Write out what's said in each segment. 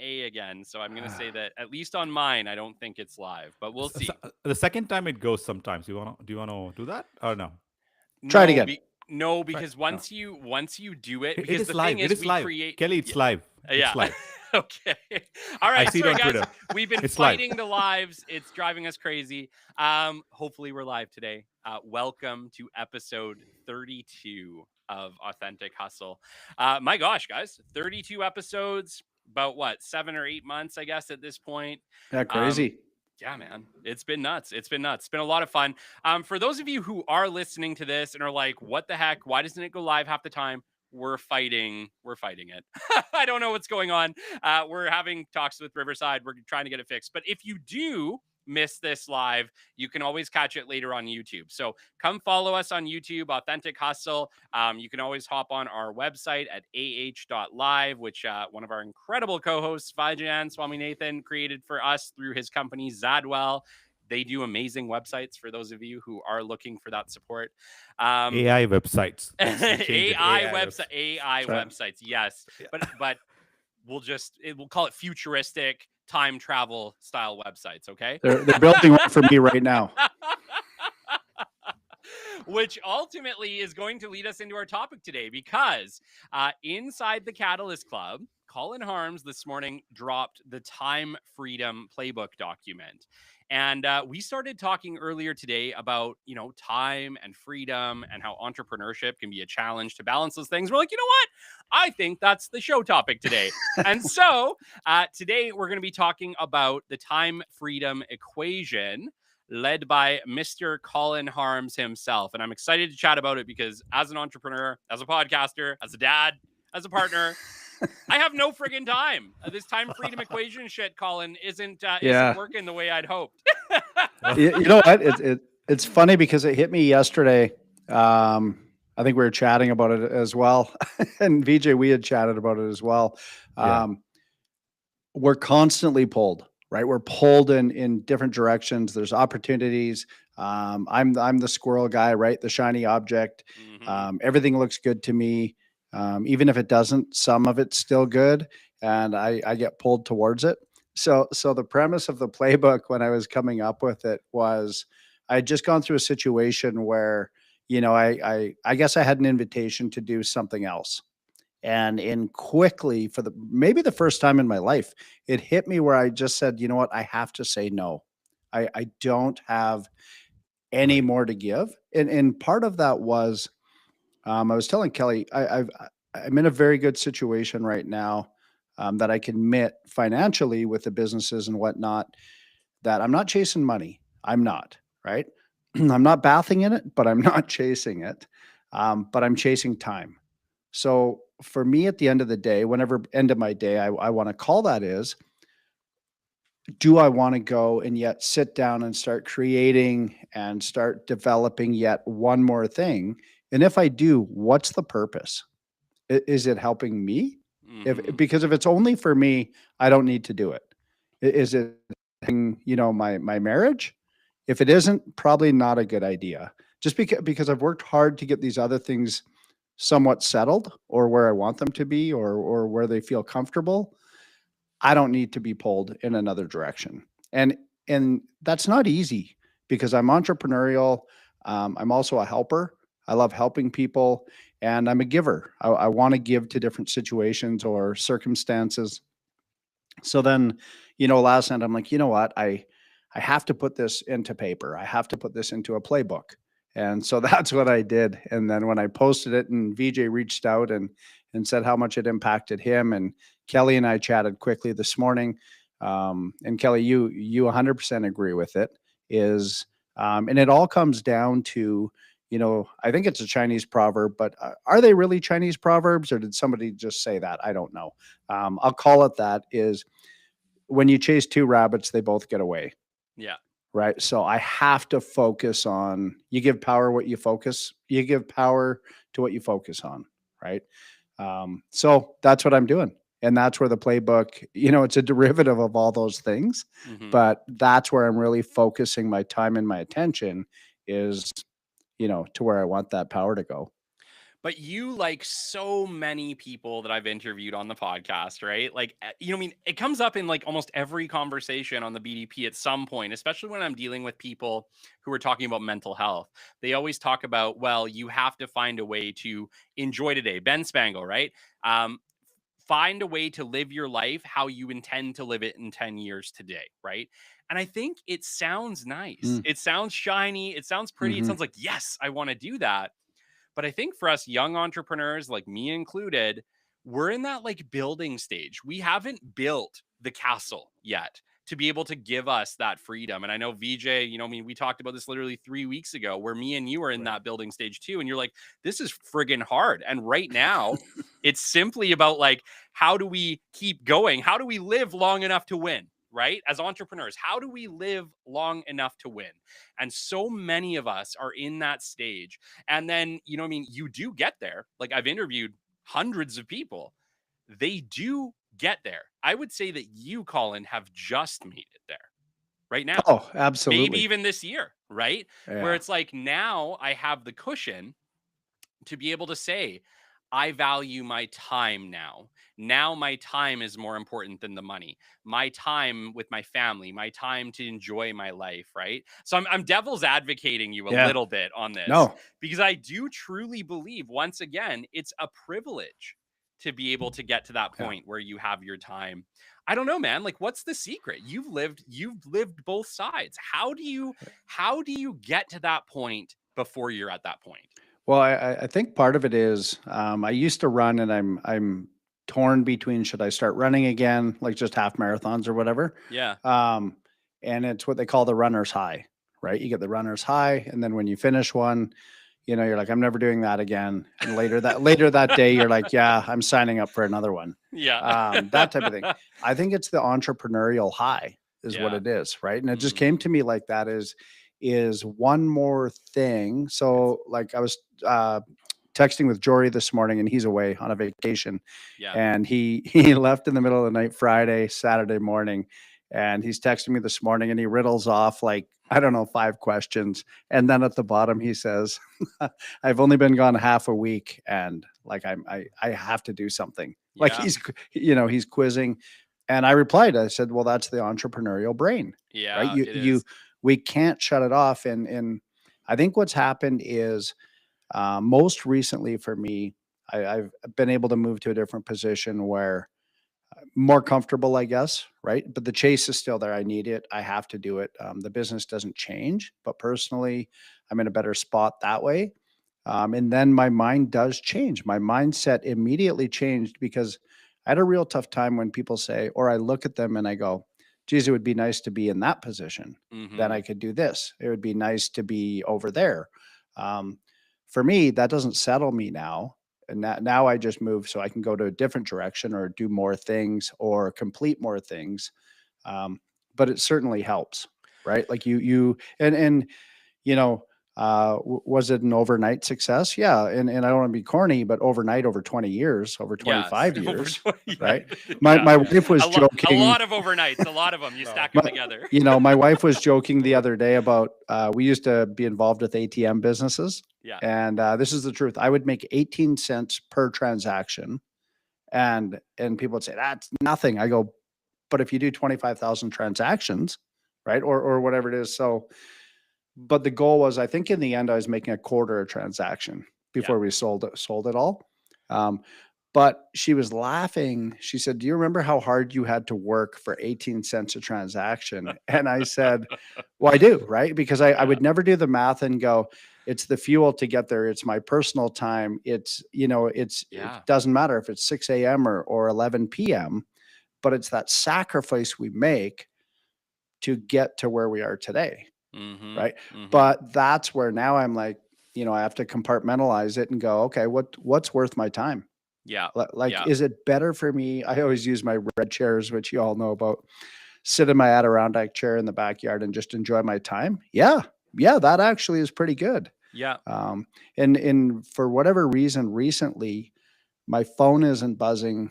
A again. So I'm going to say that at least on mine, I don't think it's live, but we'll see. The second time it goes sometimes. Do you want to do that or no? Try it No, again. no, Right. because No. once you do it, It because is the thing live. It is is we live. create. Kelly, it's live. Yeah. It's live. Okay. All I right. see it Sorry, on guys. Twitter. We've been It's live. fighting the lives. It's driving us crazy. Hopefully we're live today. Welcome to episode 32 of Authentic Hustle. My gosh, guys, 32 episodes, about what, 7 or 8 months, I guess, at this point. Yeah, crazy. Yeah, man, it's been nuts. It's been nuts. It's been a lot of fun. For those of you who are listening to this and are like, what the heck? Why doesn't it go live half the time? We're fighting it. I don't know what's going on. We're having talks with Riverside. We're trying to get it fixed. But if you do miss this live, you can always catch it later on YouTube. So come follow us on YouTube, Authentic Hustle. You can always hop on our website at ah.live, which one of our incredible co-hosts, Vijayan Swaminathan, created for us through his company, Zadwell. They do amazing websites for those of you who are looking for that support. AI websites. AI Right. websites, yes. Yeah. But we'll call it futuristic time travel style websites, okay? They're building one for me right now. Which ultimately is going to lead us into our topic today, because inside the Catalyst Club, Colin Harms this morning dropped the Time Freedom Playbook document. And we started talking earlier today about, time and freedom and how entrepreneurship can be a challenge to balance those things. We're like, you know what? I think that's the show topic today. And so today we're going to be talking about the time freedom equation, led by Mr. Colin Harms himself. And I'm excited to chat about it because as an entrepreneur, as a podcaster, as a dad, as a partner, I have no friggin' time. This time freedom equation shit, Colin, isn't working the way I'd hoped. You know what? It's funny because it hit me yesterday. I think we were chatting about it as well. And VJ, we had chatted about it as well. Yeah. We're constantly pulled, right? We're pulled in different directions. There's opportunities. I'm the squirrel guy, right? The shiny object. Mhm. Everything looks good to me. Even if it doesn't, some of it's still good, and I get pulled towards it. So the premise of the playbook when I was coming up with it was I had just gone through a situation where, I guess I had an invitation to do something else. And in quickly, for maybe the first time in my life, it hit me where I just said, you know what, I have to say no. I don't have any Right. more to give. And part of that was I was telling Kelly, I'm in a very good situation right now, that I can admit financially with the businesses and whatnot, that I'm not chasing money. I'm not, right? I'm not bathing in it, but I'm not chasing it. But I'm chasing time. So for me, at the end of the day, whenever end of my day, I want to call that is, do I want to go and yet sit down and start creating and start developing yet one more thing? And if I do, what's the purpose? Is it helping me? Mhm. Because if it's only for me, I don't need to do it. Is it, my marriage? If it isn't, probably not a good idea. Just because I've worked hard to get these other things somewhat settled, or where I want them to be, or where they feel comfortable. I don't need to be pulled in another direction. And that's not easy because I'm entrepreneurial. I'm also a helper. I love helping people, and I'm a giver. I want to give to different situations or circumstances. So then, last night I'm like, you know what? I have to put this into paper. I have to put this into a playbook. And so that's what I did. And then when I posted it and VJ reached out and said how much it impacted him, and Kelly and I chatted quickly this morning. And Kelly, you 100% agree with it. And it all comes down to, I think it's a Chinese proverb, but are they really Chinese proverbs, or did somebody just say that? I don't know. I'll call it that. Is when you chase two rabbits, they both get away. Yeah. Right. So I have to focus on, you give power what you focus, you give power to what you focus on. Right. So that's what I'm doing. And that's where the playbook, it's a derivative of all those things, Mhm. but that's where I'm really focusing my time and my attention is, to where I want that power to go. But you, like so many people that I've interviewed on the podcast, right? Like, I mean, it comes up in like almost every conversation on the BDP at some point, especially when I'm dealing with people who are talking about mental health. They always talk about, well, you have to find a way to enjoy today. Ben Spangle, right? Find a way to live your life how you intend to live it in 10 years today, right? And I think it sounds nice. Mm. It sounds shiny. It sounds pretty. It Mhm. sounds like, yes, I want to do that. But I think for us young entrepreneurs, like me included, we're in that like building stage. We haven't built the castle yet to be able to give us that freedom. And I know VJ, I mean, we talked about this literally 3 weeks ago where me and you are in Right. that building stage too. And you're like, this is friggin' hard. And right now, it's simply about like, how do we keep going? How do we live long enough to win? Right? As entrepreneurs, how do we live long enough to win? And so many of us are in that stage. And then, I mean, you do get there. Like I've interviewed hundreds of people. They do get there. I would say that you, Colin, have just made it there right now. Oh, Maybe absolutely. even this year, right? Where Yeah. it's like now I have the cushion to be able to say, I value my time now. Now my time is more important than the money. My time with my family, my time to enjoy my life, right? So I'm devil's advocating you a Yeah. little bit on this No. because I do truly believe, once again, it's a privilege to be able to get to that Yeah. point where you have your time. I don't know, man. Like, what's the secret? You've lived both sides. How do you get to that point before you're at that point? Well, I think part of it is I used to run, and I'm torn between should I start running again, like just half marathons or whatever. Yeah. Um, and it's what they call the runner's high, right? You get the runner's high, and then when you finish one, you're like, I'm never doing that again. And later that day, you're like, yeah, I'm signing up for another one. Yeah. That type of thing. I think it's the entrepreneurial high is what Yeah. it is, right? And it just came to me like that is one more thing. So like I was texting with Jory this morning, and he's away on a vacation, Yeah. and he left in the middle of the night Friday, Saturday morning, and he's texting me this morning, and he riddles off like, I don't know, 5 questions, and then at the bottom he says, I've only been gone half a week, and like I have to do something. Like Yeah. he's quizzing, and I replied, I said, well, that's the entrepreneurial brain, right? Yeah, it is. We can't shut it off. And I think what's happened is most recently for me, I've been able to move to a different position where more comfortable, I guess, right? But the chase is still there. I need it. I have to do it. The business doesn't change, but personally, I'm in a better spot that way. And then my mind does change. My mindset immediately changed because I had a real tough time when people say, or I look at them and I go, geez, it would be nice to be in that position. Then I could do this. It would be nice to be over there. Um, for me, that doesn't settle me now. And now I just move so I can go to a different direction or do more things or complete more things. But it certainly helps, right? Like and was it an overnight success? Yeah. And I don't want to be corny, but overnight, over 20 years, over 25 Yes. years, Yeah. right? My wife was A joking. lot of overnights, a lot of them. You stack them together. My wife was joking the other day about, we used to be involved with ATM businesses. Yeah. And this is the truth. I would make 18 cents per transaction. And people would say, that's nothing. I go, but if you do 25,000 transactions, right? Or whatever it is. So, but the goal was, I think in the end, I was making a quarter a transaction before we sold it all. But she was laughing. She said, do you remember how hard you had to work for 18 cents a transaction? And I said, well, I do, right? Because I would never do the math and go, it's the fuel to get there. It's my personal time. It doesn't matter if it's 6 a.m. or 11 p.m., but it's that sacrifice we make to get to where we are today. Right. But that's where now I'm like, I have to compartmentalize it and go, okay, what's worth my time? Yeah. Is it better for me? I always use my red chairs, which you all know about, sit in my Adirondack chair in the backyard and just enjoy my time. Yeah. That actually is pretty good. Yeah. And for whatever reason, recently, my phone isn't buzzing.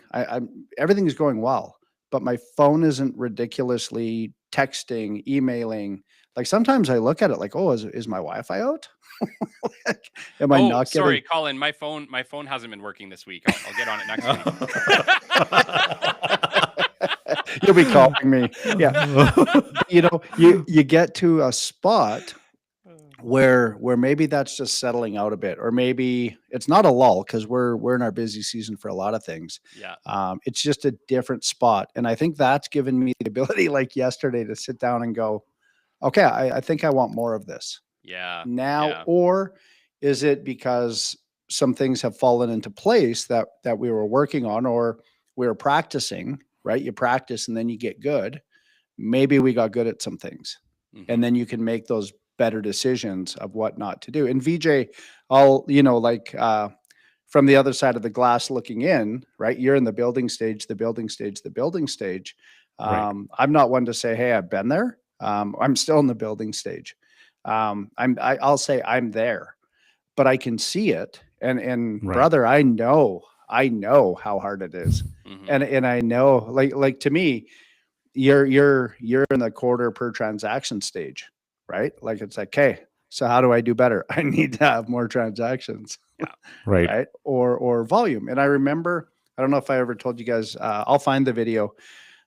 Everything's going well, but my phone isn't ridiculously texting, emailing. Like sometimes I look at it like, oh, is my Wi-Fi out? Like, am I Oh, not sorry, getting? Colin. My phone hasn't been working this week. I'll get on it next week. You'll be calling me. Yeah. You know, you get to a spot where maybe that's just settling out a bit, or maybe it's not a lull because we're in our busy season for a lot of things. Yeah. It's just a different spot, and I think that's given me the ability, like yesterday, to sit down and go, okay, I think I want more of this Yeah. now. Yeah. Or is it because some things have fallen into place that we were working on, or we were practicing, right? You practice and then you get good. Maybe we got good at some things, and then you can make those better decisions of what not to do. And VJ, I'll, like, from the other side of the glass looking in, right? You're in the building stage. Right. I'm not one to say, hey, I've been there. I'm still in the building stage. I'll say I'm there, but I can see it. And Right. brother, I know how hard it is. And I know, like to me, you're in the quarter per transaction stage, right? Like it's like, okay, so how do I do better? I need to have more transactions, Right. right? Or volume. And I remember, I don't know if I ever told you guys, I'll find the video.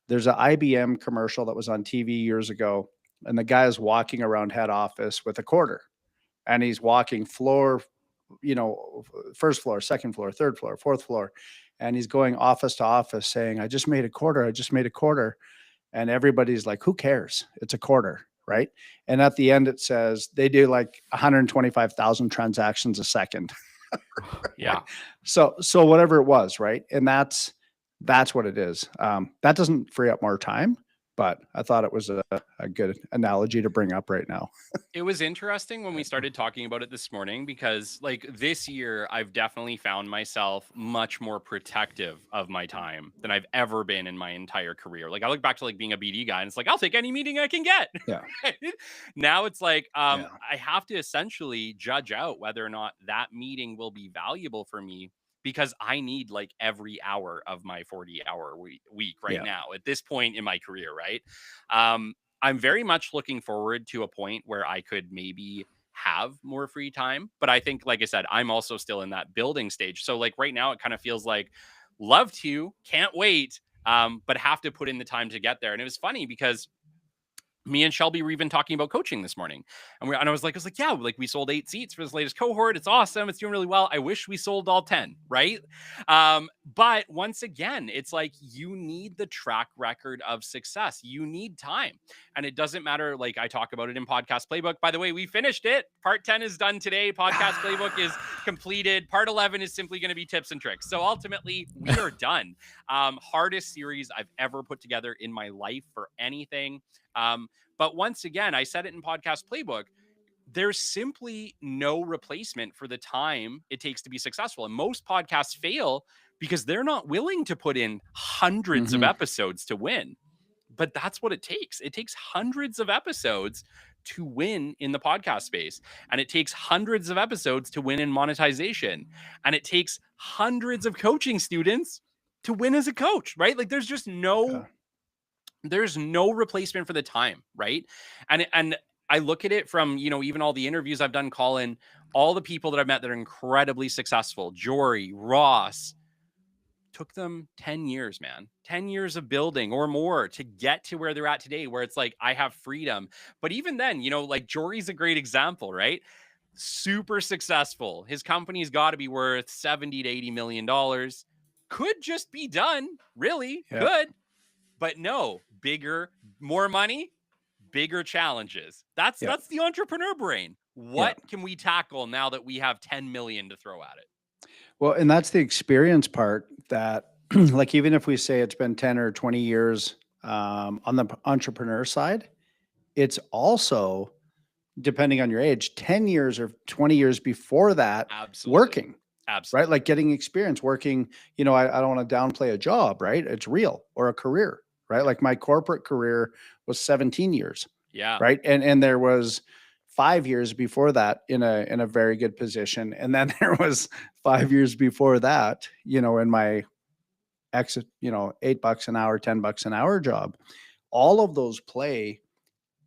There's an IBM commercial that was on TV years ago, and the guy is walking around head office with a quarter, and he's walking floor, first floor, second floor, third floor, fourth floor, and he's going office to office saying, I just made a quarter. And everybody's like, who cares? It's a quarter, right? And at the end, it says they do like 125,000 transactions a second. Yeah. So whatever it was, right? And that's what it is. That doesn't free up more time, but I thought it was a good analogy to bring up right now. It was interesting when we started talking about it this morning, because like this year, I've definitely found myself much more protective of my time than I've ever been in my entire career. Like I look back to like being a BD guy, and it's like, I'll take any meeting I can get. Yeah. Now it's like, Yeah. I have to essentially judge out whether or not that meeting will be valuable for me, because I need like every hour of my 40-hour week right Yeah. now at this point in my career, right? I'm very much looking forward to a point where I could maybe have more free time. But I think, like I said, I'm also still in that building stage. So like right now, it kind of feels like love to, can't wait, but have to put in the time to get there. And it was funny because me and Shelby were even talking about coaching this morning. And I was like, yeah, like we sold 8 seats for this latest cohort. It's awesome. It's doing really well. I wish we sold all 10, right? But once again, it's like you need the track record of success. You need time. And it doesn't matter. Like I talk about it in Podcast Playbook. By the way, we finished it. Part 10 is done today. Podcast Playbook is completed. Part 11 is simply going to be tips and tricks. So ultimately, we are done. Hardest series I've ever put together in my life for anything. But once again, I said it in Podcast Playbook, there's simply no replacement for the time it takes to be successful. And most podcasts fail because they're not willing to put in hundreds of episodes to win. But that's what it takes. It takes hundreds of episodes to win in the podcast space. And it takes hundreds of episodes to win in monetization. And it takes hundreds of coaching students to win as a coach, right? Like there's just there's no replacement for the time, right? And I look at it from, even all the interviews I've done, Colin, all the people that I've met that are incredibly successful, Jory, Ross, took them 10 years, man. 10 years of building or more to get to where they're at today, where it's like, I have freedom. But even then, like Jory's a great example, right? Super successful. His company's got to be worth 70 to 80 million dollars. Could just be done, really, could. But no, bigger, more money, bigger challenges. That's the entrepreneur brain. What can we tackle now that we have 10 million to throw at it? Well, and that's the experience part that, like, even if we say it's been 10 or 20 years on the entrepreneur side, it's also, depending on your age, 10 years or 20 years before that, working. Absolutely. Right? Like getting experience working, I don't want to downplay a job, right? It's real, or a career, right? Like my corporate career was 17 years. Yeah. Right. And there was 5 years before that in a very good position. And then there was 5 years before that, in my exit, $8 an hour, $10 an hour job. All of those play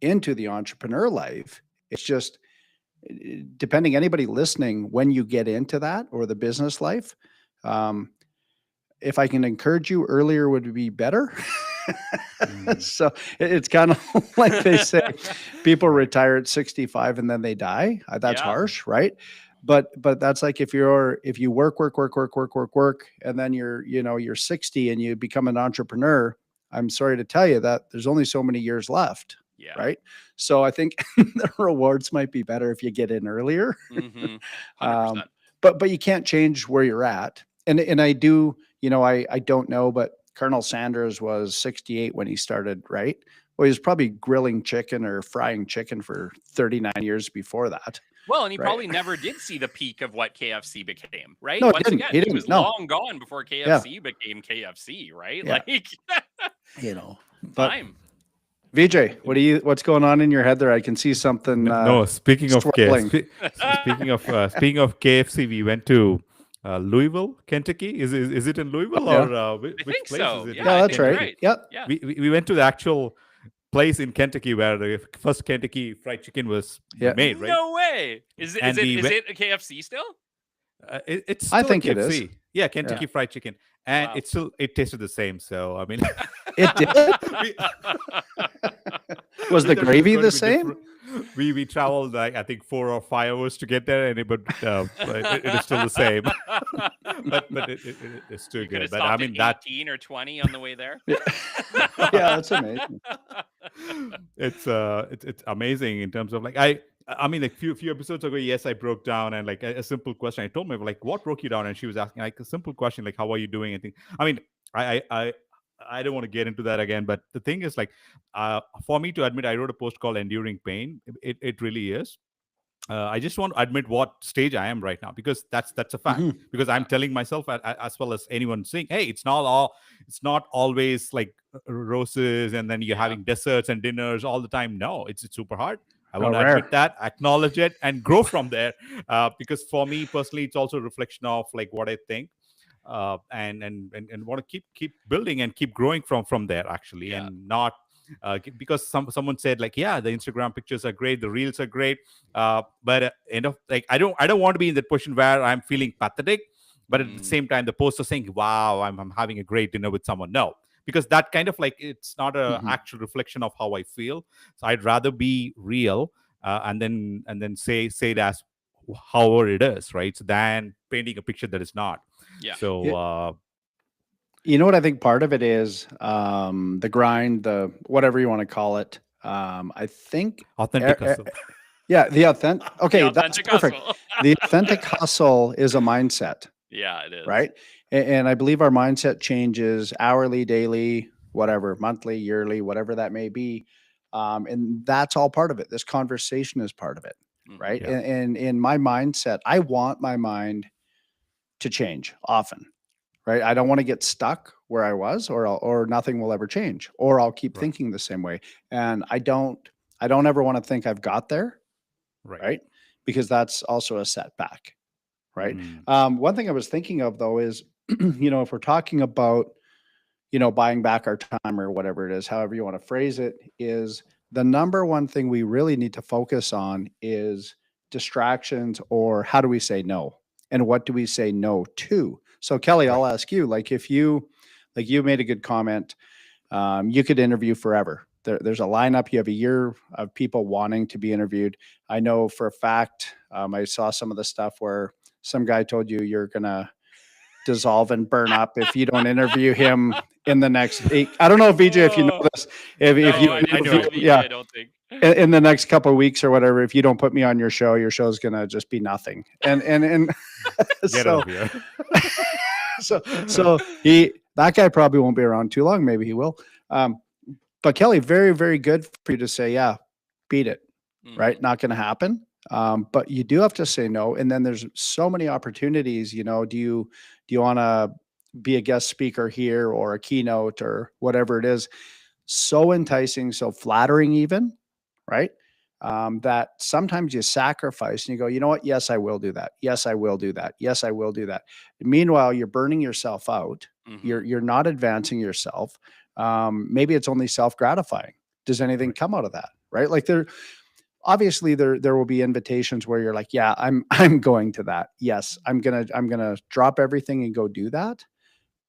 into the entrepreneur life. It's just depending anybody listening, when you get into that or the business life, if I can encourage you, earlier would be better. So it's kind of like they say, people retire at 65 and then they die. That's harsh, right? But that's like if you work, and then you're 60 and you become an entrepreneur. I'm sorry to tell you that there's only so many years left. Yeah. Right. So I think the rewards might be better if you get in earlier. 100%. But you can't change where you're at. And I do, I don't know, but Colonel Sanders was 68 when he started, right? Well, he was probably grilling chicken or frying chicken for 39 years before that. Well, and he probably never did see the peak of what KFC became, right? No, Once again, he was long gone before KFC became KFC, right? Yeah. Like, but time. Vijay, what's going on in your head there? I can see something. No, speaking of swirling. speaking of KFC, we went to Louisville, Kentucky. Is it in Louisville or which think place so. is it? Yeah, that's right. Yep. Yeah. We went to the actual place in Kentucky where the first Kentucky Fried Chicken was made, right? No way. Is it a KFC still? It's still I think a KFC. it is. Yeah, Kentucky Fried Chicken, and it tasted the same. So I mean, it did. Was the gravy the same? We traveled like I think 4 or 5 hours to get there, and it is still the same. but it's still good. But I mean, that 18 or 20 on the way there. Yeah, that's amazing. It's amazing in terms of like I mean, like few episodes ago, yes, I broke down and like a simple question. I told me like, what broke you down, and she was asking like a simple question like, how are you doing? I mean, I don't want to get into that again, but the thing is like, for me to admit, I wrote a post called "Enduring Pain." It really is. I just want to admit what stage I am right now, because that's a fact. Mm-hmm. Because I'm telling myself, as well as anyone saying, hey, it's not always like roses, and then you're having desserts and dinners all the time. No, it's super hard. I want to admit that, acknowledge it, and grow from there. Because for me personally, it's also a reflection of like what I think. And want to keep building and keep growing from there actually, and not because someone said like, yeah, the Instagram pictures are great, the reels are great, but like I don't want to be in that position where I'm feeling pathetic, but at the same time the post is saying, wow, I'm having a great dinner with someone. No, because that kind of like, it's not a actual reflection of how I feel. So I'd rather be real, and then say it as however it is, right? So than painting a picture that is not. Yeah. So, you know what I think part of it is, the grind, the whatever you want to call it. I think authentic hustle. Yeah, the authentic. Okay, The that's authentic perfect. hustle. The authentic hustle is a mindset, Yeah, it is. right? And I believe our mindset changes hourly, daily, whatever, monthly, yearly, whatever that may be. And that's all part of it. This conversation is part of it, right? Yeah. And in my mindset, I want my mind to change often, right? I don't want to get stuck where I was, or nothing will ever change, or I'll keep thinking the same way. And I don't ever want to think I've got there, right? Because that's also a setback, right? One thing I was thinking of though is, if we're talking about, buying back our time or whatever it is, however you want to phrase it, is the number one thing we really need to focus on is distractions, or how do we say no? And what do we say no to? So Kelly, I'll ask you, like, if you made a good comment, you could interview forever. There's a lineup. You have a year of people wanting to be interviewed. I know for a fact, I saw some of the stuff where some guy told you you're going to dissolve and burn up if you don't interview him in the next 8. I don't know, VJ, if you know this. I don't think. In the next couple of weeks or whatever, if you don't put me on your show's gonna just be nothing. And Get over here. so that guy probably won't be around too long. Maybe he will. But Kelly, very, very good for you to say, yeah, beat it. Right? Not going to happen. But you do have to say no. And then there's so many opportunities. Do you want to be a guest speaker here, or a keynote, or whatever it is? So enticing, so flattering even, right? That sometimes you sacrifice and you go, you know what? Yes, I will do that. Yes, I will do that. Yes, I will do that. Meanwhile, you're burning yourself out. You're not advancing yourself. Maybe it's only self-gratifying. Does anything come out of that? right? Like obviously there will be invitations where you're like, yeah, I'm going to that. Yes, I'm gonna drop everything and go do that.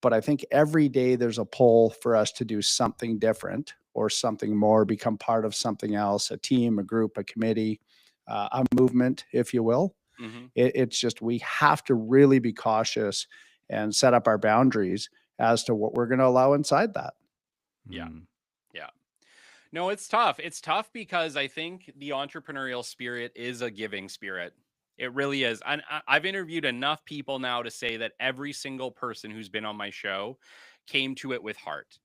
But I think every day there's a pull for us to do something different or something more, become part of something else, a team, a group, a committee, a movement, if you will. Mm-hmm. It's just, we have to really be cautious and set up our boundaries as to what we're going to allow inside that. Yeah. Yeah. No, it's tough. It's tough because I think the entrepreneurial spirit is a giving spirit. It really is. And I've interviewed enough people now to say that every single person who's been on my show came to it with heart,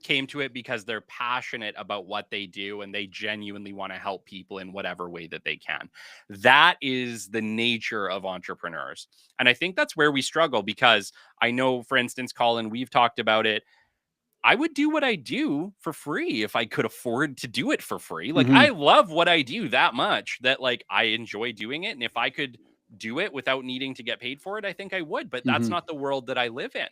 came to it because they're passionate about what they do and they genuinely want to help people in whatever way that they can. That is the nature of entrepreneurs. And I think that's where we struggle, because I know, for instance, Colin, we've talked about it. I would do what I do for free if I could afford to do it for free. Like, I love what I do that much that, like, I enjoy doing it. And if I could do it without needing to get paid for it, I think I would. But that's not the world that I live in.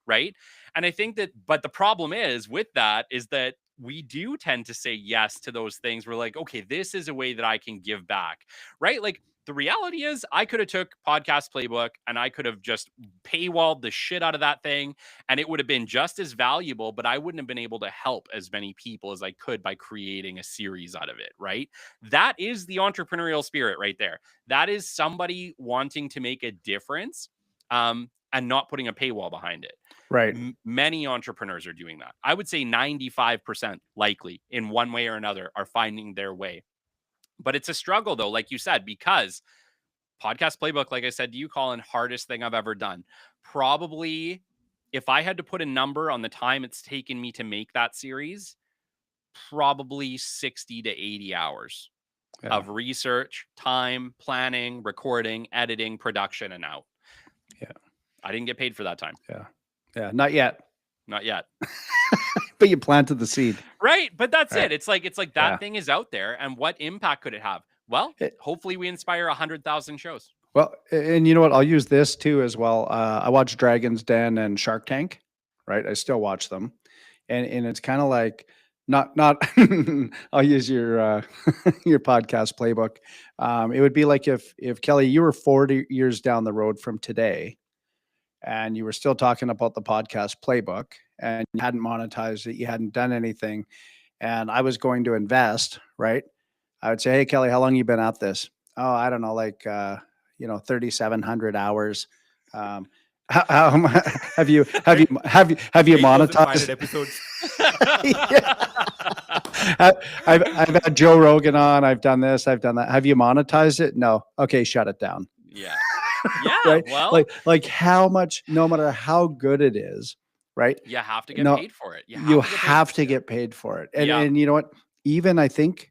Right. And I think that, but the problem is with that is that we do tend to say yes to those things. We're like, okay, this is a way that I can give back. Right. Like, the reality is I could have took Podcast Playbook and I could have just paywalled the shit out of that thing and it would have been just as valuable, but I wouldn't have been able to help as many people as I could by creating a series out of it. Right. That is the entrepreneurial spirit right there. That is somebody wanting to make a difference. And not putting a paywall behind it. Right. Many entrepreneurs are doing that. I would say 95% likely in one way or another are finding their way. But it's a struggle though, like you said, because Podcast Playbook, like I said to you, Colin, hardest thing I've ever done. Probably, if I had to put a number on the time it's taken me to make that series, probably 60 to 80 hours of research, time, planning, recording, editing, production, and out. Yeah. I didn't get paid for that time. Yeah. Yeah. Not yet. Not yet. But you planted the seed. Right. But that's Right. it. It's like that thing is out there. And what impact could it have? Well, hopefully we inspire 100,000 shows. Well, and you know what? I'll use this too as well. I watch Dragon's Den and Shark Tank, right? I still watch them. And it's kind of like, not I'll use your your Podcast Playbook. It would be like if Kelly, you were 40 years down the road from today and you were still talking about the Podcast Playbook and you hadn't monetized it, you hadn't done anything, and I was going to invest, right? I would say, hey Kelly, how long you been at this? Oh, I don't know, like 3,700 hours. How, have you monetized episodes? I've had Joe Rogan on. I've done this. I've done that. Have you monetized it? No. Okay, shut it down. Yeah. Yeah. Right. Well, like how much, no matter how good it is, right? You have to get paid for it. You have to get paid for it. And you know what? Even I think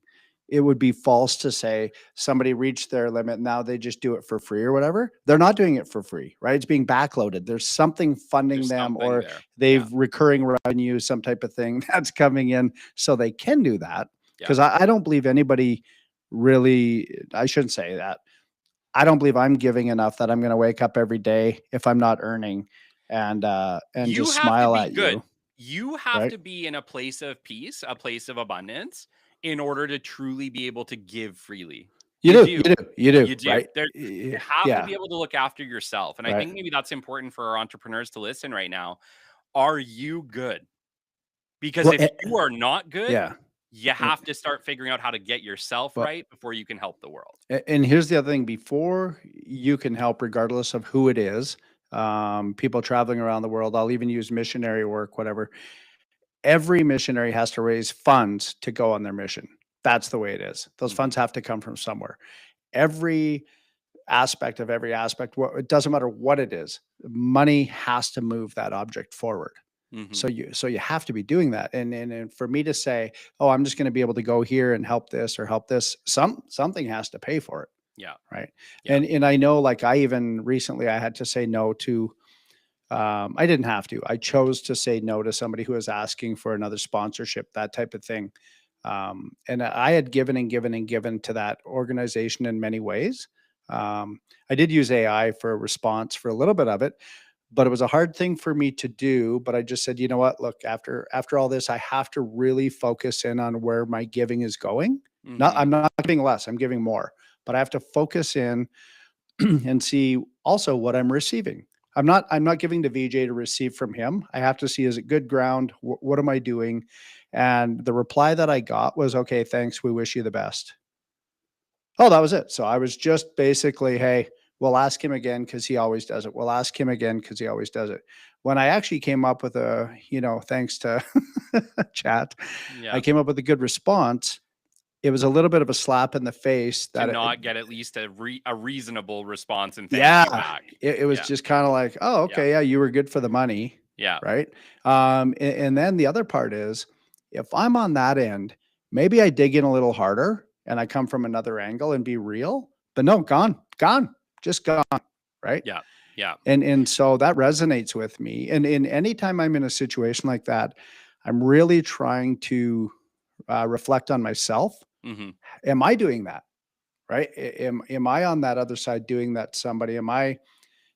it would be false to say somebody reached their limit. Now they just do it for free or whatever. They're not doing it for free, right? It's being backloaded. There's something funding them, or they've recurring revenue, some type of thing that's coming in so they can do that. Because I don't believe anybody really, I shouldn't say that. I don't believe I'm giving enough that I'm going to wake up every day if I'm not earning and just smile at you. You have to be in a place of peace, a place of abundance, in order to truly be able to give freely. You do. Right? You have to be able to look after yourself. And I think maybe that's important for our entrepreneurs to listen right now. Are you good? Because if you are not good, you have to start figuring out how to get yourself right before you can help the world. And here's the other thing, before you can help, regardless of who it is, people traveling around the world, I'll even use missionary work, whatever. Every missionary has to raise funds to go on their mission. That's the way it is. Those funds have to come from somewhere. Every aspect, it doesn't matter what it is, money has to move that object forward. So you have to be doing that. And for me to say, oh, I'm just going to be able to go here and help this or help this, something has to pay for it. Yeah. Right. Yeah. And I know, like, I even recently I had to say no to, I didn't have to. I chose to say no to somebody who was asking for another sponsorship, that type of thing. And I had given and given and given to that organization in many ways. I did use AI for a response for a little bit of it, but it was a hard thing for me to do. But I just said, you know what, look, after all this, I have to really focus in on where my giving is going. I'm not giving less, I'm giving more, but I have to focus in and see also what I'm receiving. I'm not giving to VJ to receive from him. I have to see, is it good ground? What am I doing? And the reply that I got was, okay, thanks. We wish you the best. Oh, that was it. So I was just basically, hey, we'll ask him again because he always does it. We'll ask him again because he always does it. When I actually came up with a, thanks to chat, I came up with a good response. It was a little bit of a slap in the face that to not get at least a reasonable response and thank you back. It was just kind of like, oh, okay, yeah, you were good for the money. Yeah. Right. And then the other part is, if I'm on that end, maybe I dig in a little harder and I come from another angle and be real, but no, gone, just gone. Right. Yeah. Yeah. And so that resonates with me. And in any time I'm in a situation like that, I'm really trying to reflect on myself. Am I doing that? Right. Am I on that other side doing that to somebody? Am I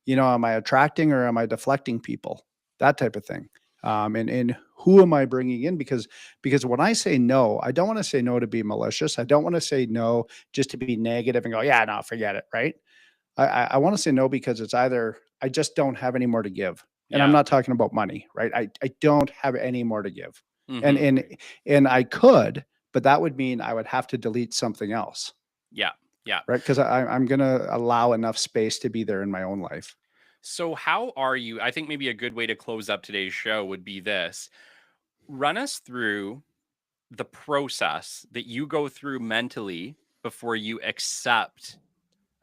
attracting or am I deflecting people? That type of thing. And who am I bringing in? Because when I say no, I don't want to say no to be malicious. I don't want to say no just to be negative and go, yeah, no, forget it. Right. I want to say no because it's either I just don't have any more to give. And I'm not talking about money, right? I don't have any more to give. And I could, but that would mean I would have to delete something else. Yeah. Yeah. Right. Because I'm going to allow enough space to be there in my own life. So how are you? I think maybe a good way to close up today's show would be this. Run us through the process that you go through mentally before you accept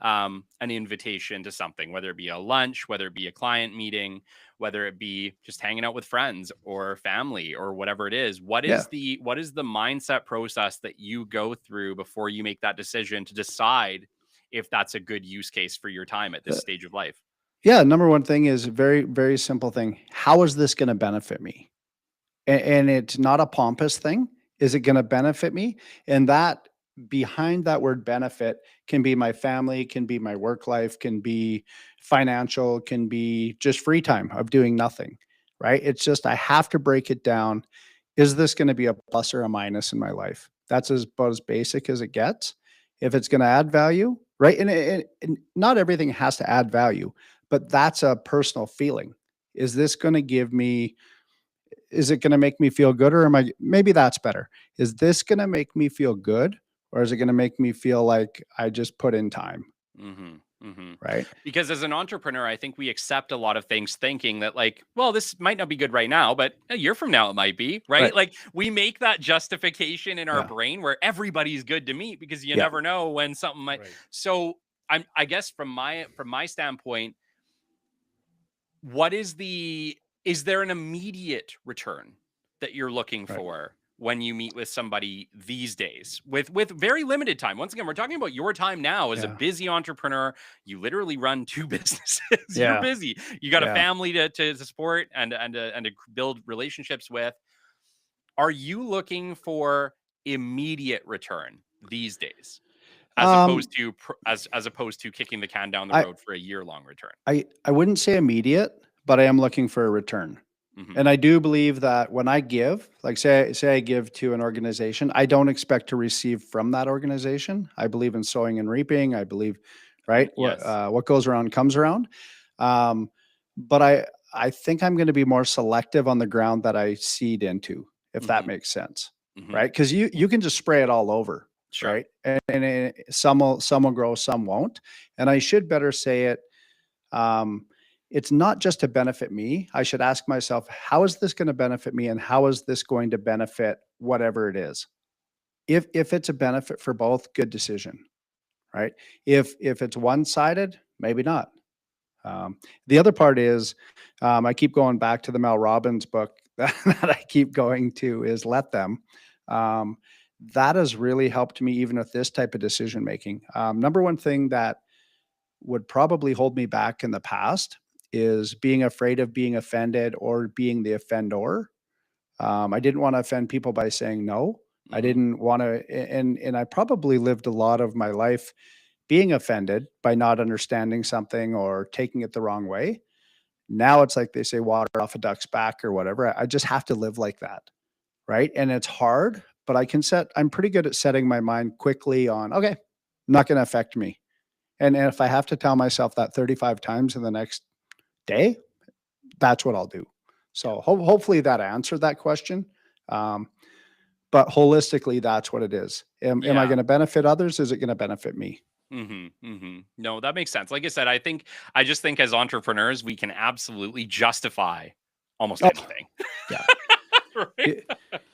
an invitation to something, whether it be a lunch, whether it be a client meeting, whether it be just hanging out with friends or family or whatever it is. What is the mindset process that you go through before you make that decision to decide if that's a good use case for your time at this stage of life? Yeah. Number one thing is a very, very simple thing. How is this going to benefit me? And it's not a pompous thing. Is it going to benefit me? And that behind that word benefit can be my family, can be my work life, can be financial, can be just free time of doing nothing, right? It's just, I have to break it down. Is this going to be a plus or a minus in my life? That's about as basic as it gets. If it's going to add value, right? And not everything has to add value, but that's a personal feeling. Is this going to give me, is it going to make me feel good, or maybe that's better. Is this going to make me feel good, or is it going to make me feel like I just put in time? Right. Because as an entrepreneur, I think we accept a lot of things thinking that like, well, this might not be good right now, but a year from now it might be, right? Like we make that justification in our brain where everybody's good to meet because you never know when something might. So I guess from my standpoint, is there an immediate return that you're looking for when you meet with somebody these days with very limited time? Once again, we're talking about your time now as a busy entrepreneur. You literally run 2 businesses. You're busy. You got a family to support and to build relationships with. Are you looking for immediate return these days? As opposed to kicking the can down the road for a year-long return? I wouldn't say immediate, but I am looking for a return. And I do believe that when I give, like say I give to an organization, I don't expect to receive from that organization. I believe in sowing and reaping. I believe, right? Yes. What goes around comes around. But I think I'm going to be more selective on the ground that I seed into, if that makes sense. Right? Because you can just spray it all over. Sure. Right. And some will grow, some won't. And I should better say it. It's not just to benefit me. I should ask myself, how is this going to benefit me? And how is this going to benefit whatever it is? If it's a benefit for both, good decision. Right. If it's one-sided, maybe not. The other part is, I keep going back to the Mel Robbins book that I keep going to is Let Them. That has really helped me even with this type of decision making. Number one thing that would probably hold me back in the past is being afraid of being offended or being the offender. I didn't want to offend people by saying no. I didn't want to, and I probably lived a lot of my life being offended by not understanding something or taking it the wrong way. Now it's like they say water off a duck's back or whatever. I just have to live like that. Right. And it's hard, but I'm pretty good at setting my mind quickly on, okay, not going to affect me. And if I have to tell myself that 35 times in the next day, that's what I'll do. So hopefully that answered that question. But holistically, that's what it is. Am I going to benefit others? Is it going to benefit me? No, that makes sense. Like I said, I just think as entrepreneurs, we can absolutely justify almost anything. Yeah. Right?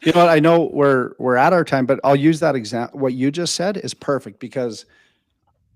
You know what? I know we're at our time, but I'll use that example. What you just said is perfect because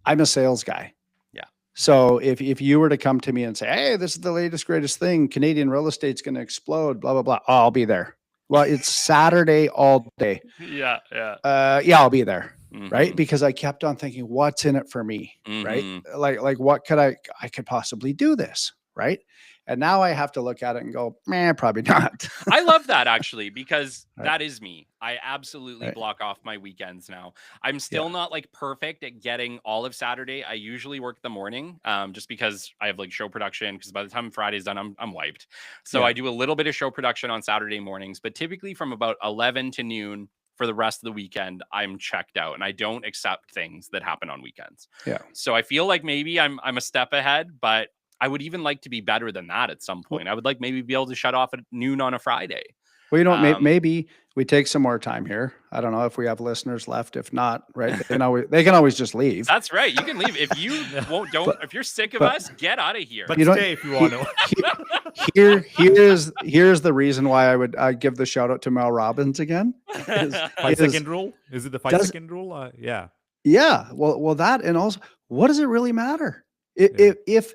I'm a sales guy. Yeah. So if you were to come to me and say, hey, this is the latest, greatest thing, Canadian real estate's going to explode, blah, blah, blah. Oh, I'll be there. Well, it's Saturday all day. Yeah. I'll be there. Right. Because I kept on thinking, what's in it for me? Right. Like what could I could possibly do this. Right. And now I have to look at it and go, man, probably not. I love that actually, because that is me. I absolutely block off my weekends now. I'm still not like perfect at getting all of Saturday. I usually work the morning just because I have like show production, because by the time Friday's done, I'm wiped. So I do a little bit of show production on Saturday mornings, but typically from about 11 to noon for the rest of the weekend, I'm checked out and I don't accept things that happen on weekends. Yeah. So I feel like maybe I'm a step ahead, but I would even like to be better than that at some point. I would like maybe be able to shut off at noon on a Friday. Well, you know, maybe we take some more time here. I don't know if we have listeners left. If not, right, they can always just leave. That's right. You can leave if you if you're sick of us, get out of here. But stay if you want to. Here's the reason why I would give the shout out to Mel Robbins again. 5-second rule? Is it the 5-second rule? Yeah. Yeah. Well, that, and also, what does it really matter? If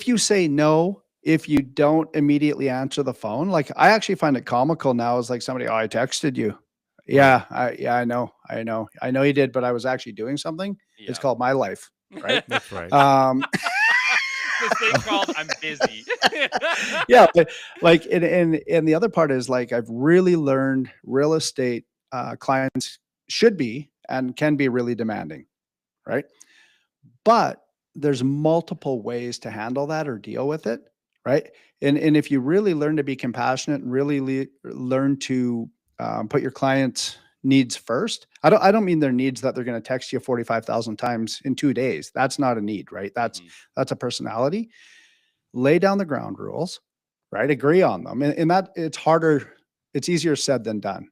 you say no, if you don't immediately answer the phone, like I actually find it comical now is like somebody, I texted you. Yeah. I know you did, but I was actually doing something. Yeah. It's called my life. Right. That's right. This thing called I'm busy. Yeah. But like, and the other part is like, I've really learned real estate clients should be and can be really demanding. Right. But there's multiple ways to handle that or deal with it. Right. And if you really learn to be compassionate and really learn to put your clients' needs first, I don't mean their needs that they're going to text you 45,000 times in 2 days. That's not a need, right? That's a personality. Lay down the ground rules, right? Agree on them. And that it's harder. It's easier said than done.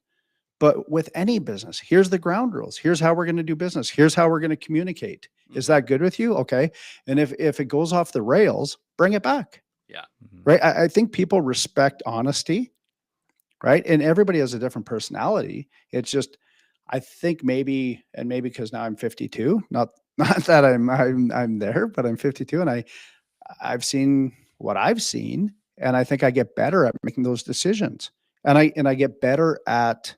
But with any business, here's the ground rules. Here's how we're going to do business. Here's how we're going to communicate. Is that good with you? Okay. And if it goes off the rails, bring it back. Yeah. Right. I think people respect honesty. Right. And everybody has a different personality. It's just, I think maybe because now I'm 52, not that I'm there, but I'm 52 and I've seen what I've seen. And I think I get better at making those decisions. And I get better at,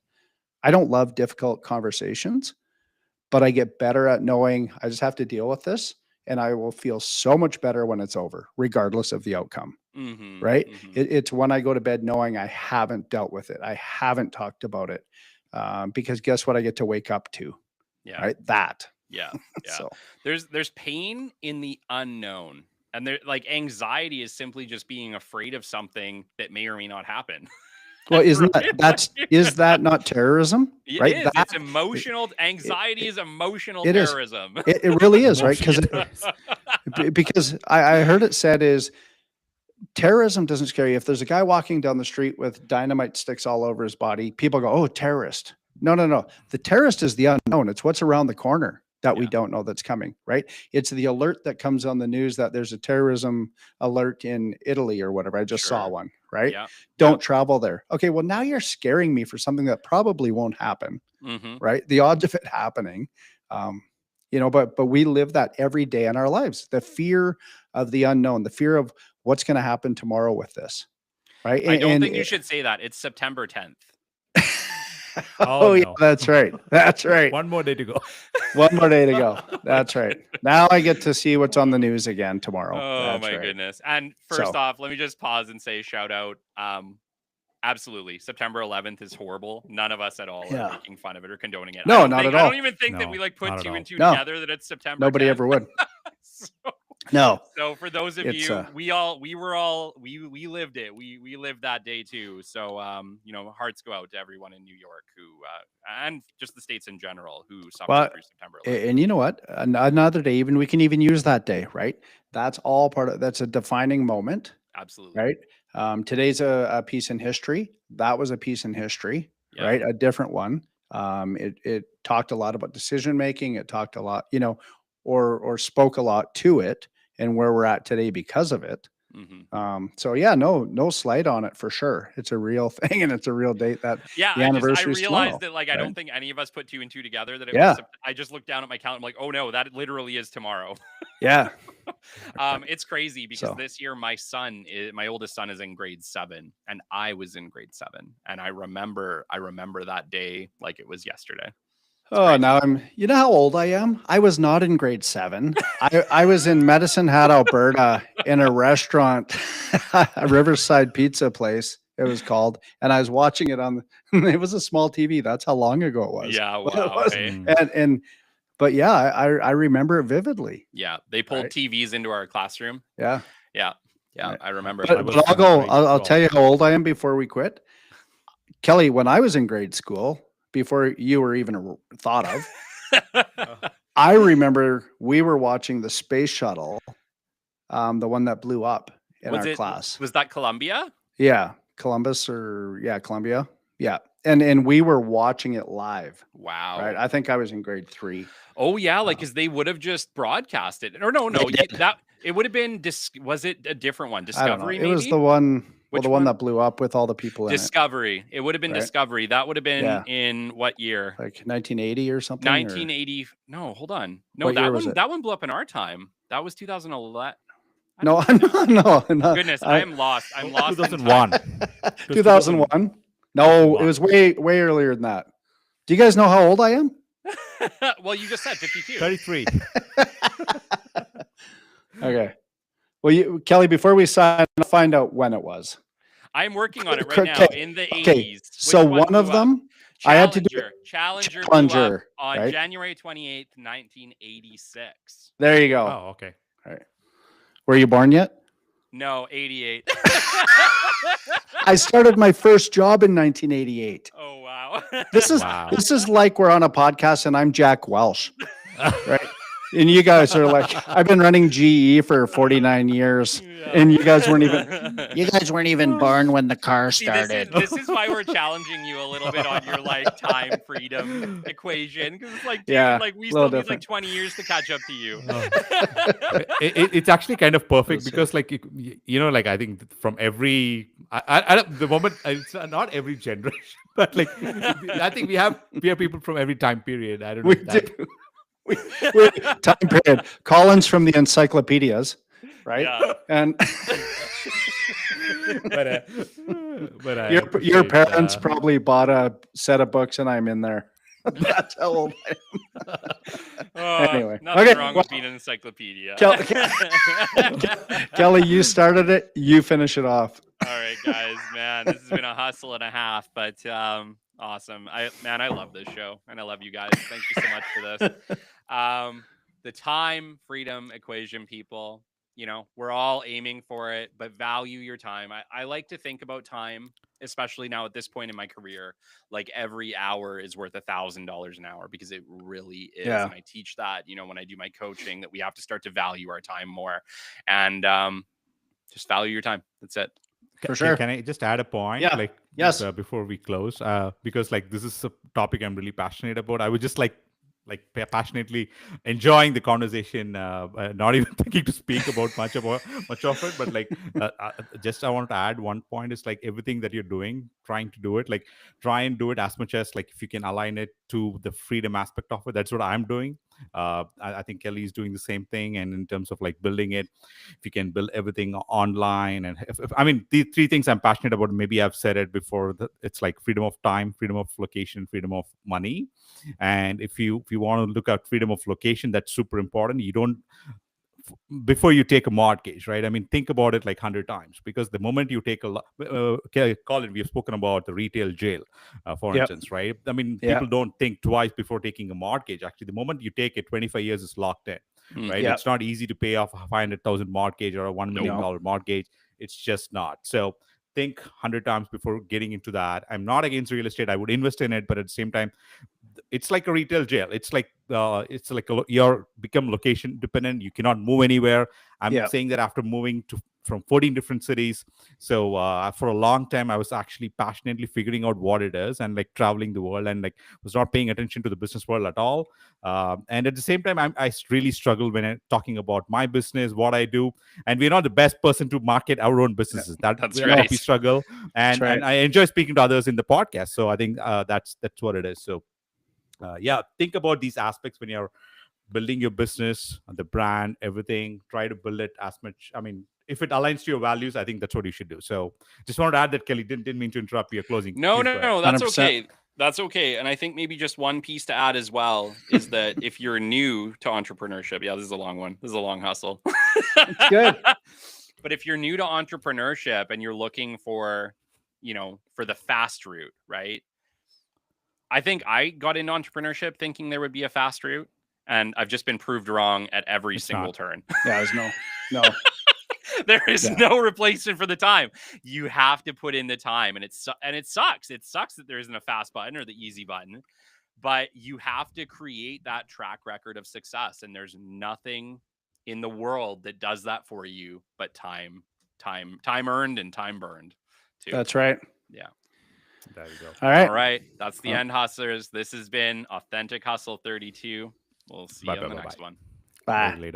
I don't love difficult conversations, but I get better at knowing I just have to deal with this and I will feel so much better when it's over, regardless of the outcome. Right. It's when I go to bed knowing I haven't dealt with it. I haven't talked about it because guess what I get to wake up to? Yeah. Right. That. Yeah. So there's pain in the unknown. And there, like, anxiety is simply just being afraid of something that may or may not happen. Well, is that not terrorism? It right? is. It's emotional. Anxiety is emotional terrorism. It really is, right? Because I heard it said is terrorism doesn't scare you. If there's a guy walking down the street with dynamite sticks all over his body, people go, oh, terrorist. No. The terrorist is the unknown. It's what's around the corner that we don't know that's coming, right? It's the alert that comes on the news that there's a terrorism alert in Italy or whatever. I just saw one, right? Yeah. Don't travel there. Okay, well, now you're scaring me for something that probably won't happen, right? The odds of it happening, but we live that every day in our lives. The fear of the unknown, the fear of what's going to happen tomorrow with this, right? I don't think you should say that. It's September 10th. Oh, yeah, that's right. That's right. One more day to go. One more day to go. That's right. Now I get to see what's on the news again tomorrow. Oh, my goodness. And first off, let me just pause and say shout out. Absolutely. September 11th is horrible. None of us at all are making fun of it or condoning it. No, not at all. I don't even think that we put two and two together that it's September. Nobody 10th. ever would. No, So for those of it's you, we lived it. We lived that day too. So hearts go out to everyone in New York who and just the states in general who suffered well, through September 11th. and you know what? Another day, we can even use that day, right? That's all that's a defining moment, Absolutely. right? Today's a piece in history. That was a piece in history, Yeah. right? A different one. It talked a lot about decision making. It talked a lot, or spoke a lot to it and where we're at today because of it. So yeah, no slight on it for sure. It's a real thing and it's a real date that Yeah, the I anniversary is realized tomorrow, that I right? don't think any of us put two and two together that it Yeah. was. I just looked down at my calendar. I'm like, oh no, that literally is tomorrow. Yeah. It's crazy because So- this year my oldest son is in grade 7 and I was in grade 7 and I remember that day like it was yesterday. Oh, now you know how old I am? I was not in grade 7. I was in Medicine Hat, Alberta in a restaurant, a Riverside pizza place, it was called. And I was watching it it was a small TV. That's how long ago it was. Yeah, But wow. Hey. But yeah, I remember it vividly. Yeah, they pulled Right. TVs into our classroom. Yeah. Yeah. Right. I remember. But I'll tell you how old I am before we quit. Kelly, when I was in grade school, before you were even thought of, I remember we were watching the space shuttle, the one that blew up in our class. Was that Columbia? Yeah, Columbia. Yeah, and we were watching it live. Wow. Right. I think I was in grade 3. Oh yeah, because they would have just broadcasted it. Or no, that it would have been. Was it a different one? Discovery. I don't know. Maybe? It was the one. Which the one that blew up with all the people in Discovery. It would have been Right. Discovery. That would have been in what year? Like 1980 or something. 1980. No, hold on. No, that one blew up in our time. That was 2011. No. Goodness, I am lost. I'm lost. 2001. 2001. No, it was way earlier than that. Do you guys know how old I am? Well, you just said 52. 33. Okay. Well, Kelly, before we sign, I'll find out when it was. I'm working on it right now in the 80s. Okay. So one of them, I had to do Challenger Challenger on right? January 28th, 1986. There you go. Oh, okay. All right. Were you born yet? No, 88. I started my first job in 1988. Oh wow. This is like we're on a podcast and I'm Jack Welsh. Right? And you guys are like, I've been running GE for 49 years, and you guys weren't even born when the car started. This is why we're challenging you a little bit on your time freedom equation, because it's like, dude, we still need 20 years to catch up to you. It's actually kind of perfect because, I think from every, the moment it's not every generation, but I think we have people from every time period. I don't know. We do. We're time period. Colin's from the encyclopedias, right? Yeah. And but your parents probably bought a set of books, and I'm in there. That's how old I am. Anyway, nothing wrong with being an encyclopedia. Kelly, you started it. You finish it off. All right, guys. Man, this has been a hustle and a half, but awesome. I love this show, and I love you guys. Thank you so much for this. The time freedom equation, people, we're all aiming for it, but value your time. I like to think about time, especially now at this point in my career, like every hour is worth $1,000 an hour, because it really is. Yeah. And I teach that, when I do my coaching, that we have to start to value our time more, and just value your time. That's it. For sure. Can I just add a point? Yeah. Yes. Before we close, because this is a topic I'm really passionate about. I would just passionately enjoying the conversation, not even thinking to speak about much of it, but just I want to add one point is everything that you're doing, trying to do it, try and do it as much as if you can align it to the freedom aspect of it. That's what I'm doing. I think Kelly is doing the same thing, and in terms of building it, if you can build everything online, and the 3 things I'm passionate about, maybe I've said it before, it's freedom of time, freedom of location, freedom of money. And if you want to look at freedom of location, that's super important. You don't, before you take a mortgage, right? Think about it 100 times, because the moment you take Colin, we've spoken about the retail jail, for instance, right? People don't think twice before taking a mortgage. Actually, the moment you take it, 25 years is locked in. right? Yep. It's not easy to pay off a 500,000 mortgage or a $1 million Nope. mortgage. It's just not. So think 100 times before getting into that. I'm not against real estate. I would invest in it, but at the same time, it's like a retail jail. It's like you're become location dependent. You cannot move anywhere. I'm Yep. saying that after moving from 14 different cities. So for a long time, I was actually passionately figuring out what it is and like traveling the world and like was not paying attention to the business world at all. And at the same time, I really struggle when I'm talking about my business, what I do. And we're not the best person to market our own businesses. That's Where right. we struggle. And, right. and I enjoy speaking to others in the podcast. So I think that's what it is. So yeah, think about these aspects when you're building your business, the brand, everything. Try to build it as much. I mean, if it aligns to your values, I think that's what you should do. So just wanted to add that, Kelly. Didn't mean to interrupt your closing. No, Please go ahead. that's 100%. okay. That's okay. And I think maybe just one piece to add as well is that if you're new to entrepreneurship, yeah, this is a long one. This is a long hustle. It's good. But if you're new to entrepreneurship and you're looking for, for the fast route, right? I think I got into entrepreneurship thinking there would be a fast route, and I've just been proved wrong at every single turn. Yeah, there's no. There is no replacement for the time. You have to put in the time, and it sucks. It sucks that there isn't a fast button or the easy button, but you have to create that track record of success, and there's nothing in the world that does that for you but time earned and time burned too. That's right. Yeah. There you go. All right. All right. That's the end, hustlers. This has been Authentic Hustle 32. We'll see you on the next one. Bye. Later.